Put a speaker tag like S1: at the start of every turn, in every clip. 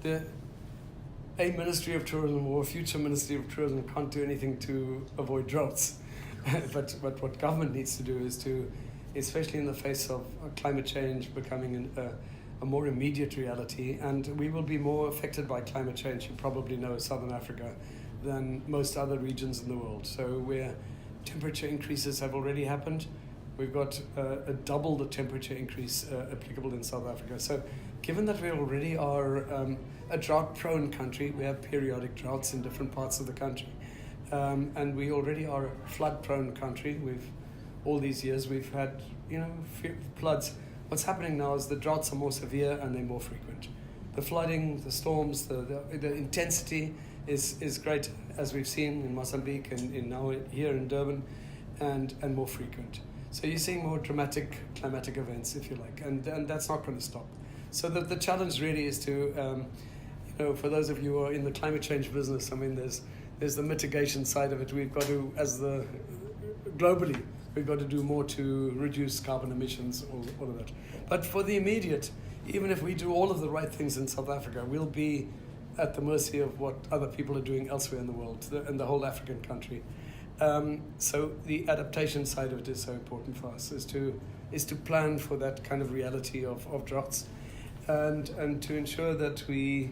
S1: a Ministry of Tourism or a future Ministry of Tourism can't do anything to avoid droughts. but what government needs to do is to, especially in the face of climate change becoming a more immediate reality, and we will be more affected by climate change, you probably know, Southern Africa, than most other regions in the world. So where temperature increases have already happened, we've got a double the temperature increase applicable in South Africa. So given that we already are a drought-prone country, we have periodic droughts in different parts of the country, and we already are a flood-prone country. All these years we've had floods. What's happening now is the droughts are more severe and they're more frequent. The flooding, the storms, the intensity is great, as we've seen in Mozambique and now here in Durban, and more frequent. So you're seeing more dramatic climatic events, if you like, and that's not going to stop. So the challenge really is to, for those of you who are in the climate change business, I mean, there's the mitigation side of it. We've got to, globally, we've got to do more to reduce carbon emissions, all of that. But for the immediate, even if we do all of the right things in South Africa, we'll be at the mercy of what other people are doing elsewhere in the world, in the whole African country. So the adaptation side of it is so important for us, is to plan for that kind of reality of droughts, and to ensure that we're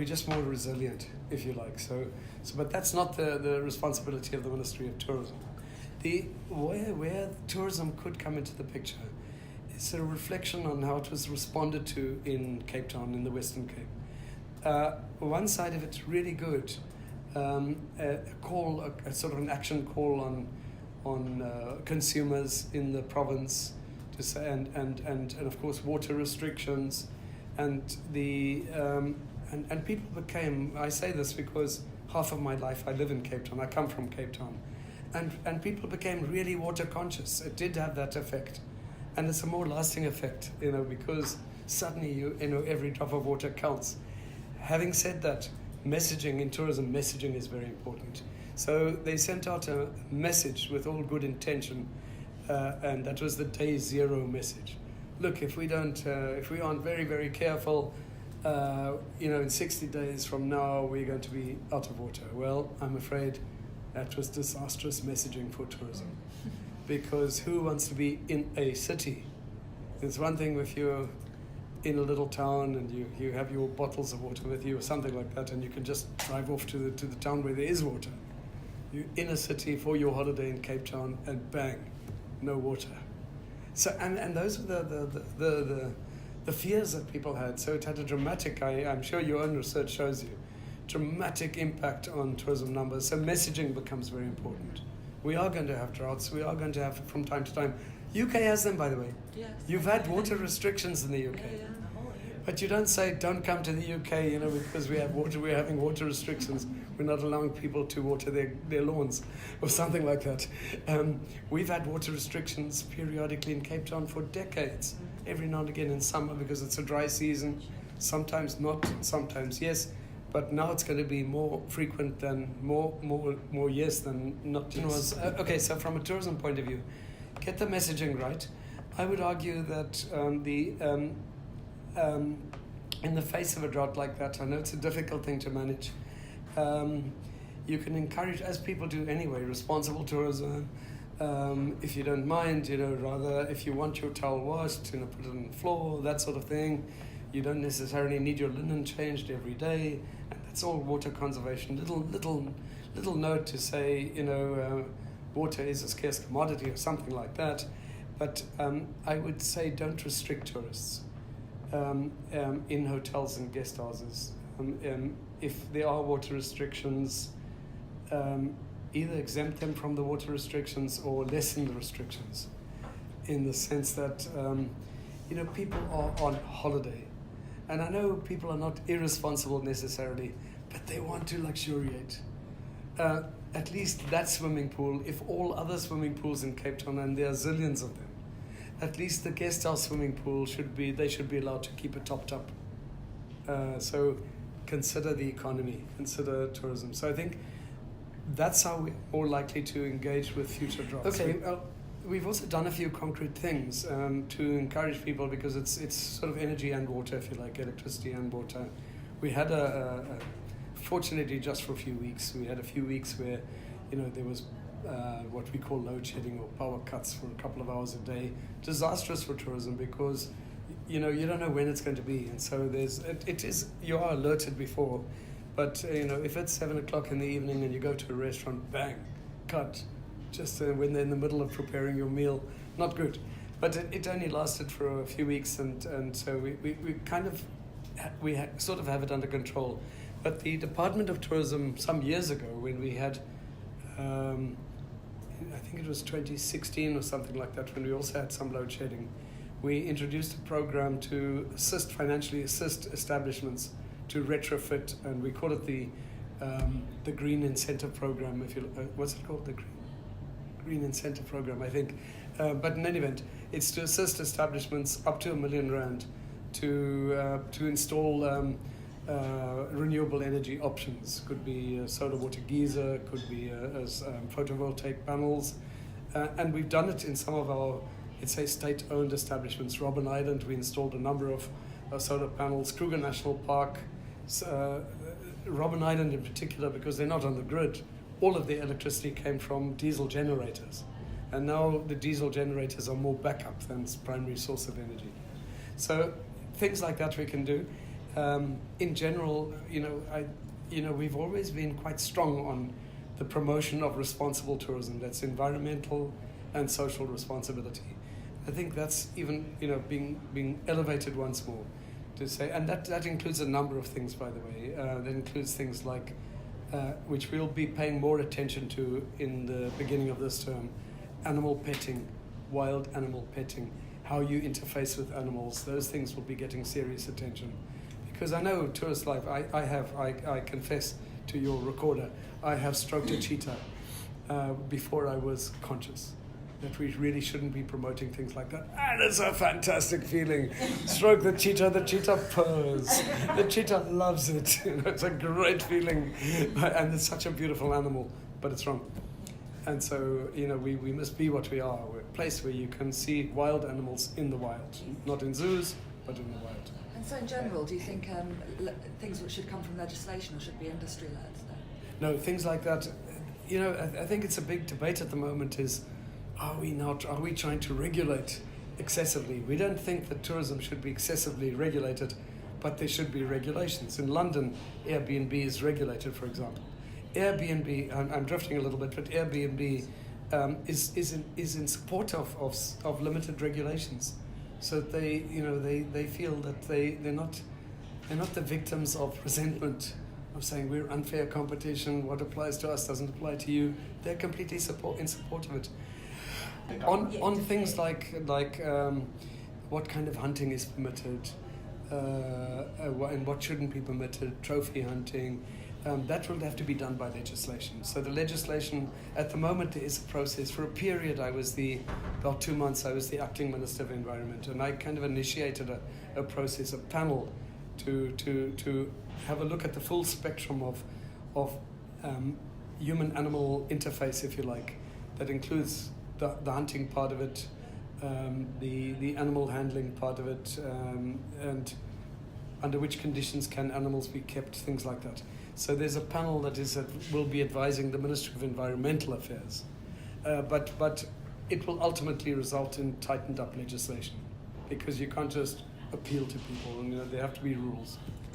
S1: just more resilient, if you like. So but that's not the responsibility of the Ministry of Tourism. Where tourism could come into the picture is a reflection on how it was responded to in Cape Town, in the Western Cape. One side of it's really good. A sort of an action call on consumers in the province to say, and of course water restrictions, and and people became. I say this because half of my life I live in Cape Town. I come from Cape Town, and people became really water conscious. It did have that effect, and it's a more lasting effect, because suddenly every drop of water counts. Having said that, messaging in tourism, messaging is very important. So they sent out a message with all good intention, and that was the day zero message. Look, if we aren't very, very careful, in 60 days from now, we're going to be out of water. Well, I'm afraid that was disastrous messaging for tourism, because who wants to be in a city? It's one thing if you're in a little town and you have your bottles of water with you or something like that, and you can just drive off to the town where there is water. You're in a city for your holiday in Cape Town, and bang, no water. So and those are the fears that people had. So it had a dramatic, I'm sure your own research shows you, dramatic impact on tourism numbers. So messaging becomes very important. We are going to have droughts. We are going to have from time to time. UK has them, by the way.
S2: Yes.
S1: You've had water restrictions in the UK.
S2: Yeah.
S1: But you don't say, don't come to the UK, because we have water, we're having water restrictions. We're not allowing people to water their lawns or something like that. We've had water restrictions periodically in Cape Town for decades, every now and again in summer because it's a dry season. Sometimes not, sometimes yes. But now it's going to be more frequent than more yes than not yes. Okay, so from a tourism point of view, get the messaging right. I would argue that in the face of a drought like that, I know it's a difficult thing to manage. You can encourage, as people do anyway, responsible tourism. If you don't mind, rather if you want your towel washed, put it on the floor, that sort of thing. You don't necessarily need your linen changed every day, and that's all water conservation. Little note to say, water is a scarce commodity or something like that. But I would say don't restrict tourists in hotels and guest houses. If there are water restrictions, either exempt them from the water restrictions or lessen the restrictions, in the sense that people are on holiday. And I know people are not irresponsible necessarily, but they want to luxuriate. At least that swimming pool, if all other swimming pools in Cape Town, and there are zillions of them, at least the guest house swimming pool should be allowed to keep it topped up. So consider the economy, consider tourism. So I think that's how we're more likely to engage with future droughts. Okay, we've also done a few concrete things to encourage people, because it's sort of energy and water, if you like, electricity and water. We had fortunately, just for a few weeks, we had a few weeks where, there was what we call load shedding or power cuts for a couple of hours a day. Disastrous for tourism, because you don't know when it's going to be, and so you are alerted before, but if it's 7 o'clock in the evening and you go to a restaurant, bang, cut, just when they're in the middle of preparing your meal, not good. But it only lasted for a few weeks, and so we kind of sort of have it under control. But the Department of Tourism, some years ago, when we had, I think it was 2016 or something like that, when we also had some load shedding, we introduced a program to financially assist establishments to retrofit, and we call it the Green Incentive Program. What's it called? The Green Incentive Program, I think. But in any event, it's to assist establishments up to R1 million to install renewable energy options. Could be a solar water geyser, could be photovoltaic panels, and we've done it in some of our, state-owned establishments. Robben Island, we installed a number of solar panels. Kruger National Park, Robben Island in particular, because they're not on the grid, all of the electricity came from diesel generators, and now the diesel generators are more backup than its primary source of energy. So things like that we can do. In general, we've always been quite strong on the promotion of responsible tourism. That's environmental and social responsibility. I think that's even being elevated once more to say, and that includes a number of things, by the way. That includes things like, which we'll be paying more attention to in the beginning of this term, animal petting, wild animal petting, how you interface with animals. Those things will be getting serious attention. Because I know tourist life, I confess to your recorder, I have stroked a cheetah before I was conscious that we really shouldn't be promoting things like that. And it's a fantastic feeling. Stroke the cheetah purrs. The cheetah loves it. It's a great feeling. And it's such a beautiful animal, but it's wrong. And so, we must be what we are. We're a place where you can see wild animals in the wild. Not in zoos, but in the wild.
S2: And so in general, do you think things which should come from legislation or should be industry-led?
S1: No, things like that. I think it's a big debate at the moment is, are we trying to regulate excessively? We don't think that tourism should be excessively regulated, but there should be regulations. In London, Airbnb is regulated, for example. Airbnb, I'm drifting a little bit, but Airbnb is in support of limited regulations. So they feel that they're not the victims of resentment, of saying we're unfair competition, what applies to us doesn't apply to you. They're completely in support of it. On things like what kind of hunting is permitted and what shouldn't be permitted, trophy hunting, that will have to be done by legislation. So the legislation, at the moment, there is a process. For a period, about 2 months, I was the acting Minister of Environment, and I kind of initiated a process, a panel, to have a look at the full spectrum of human-animal interface, if you like, that includes the hunting part of it, the animal handling part of it, and under which conditions can animals be kept, things like that. So there's a panel that will be advising the Ministry of Environmental Affairs, but it will ultimately result in tightened up legislation, because you can't just appeal to people, and there have to be rules.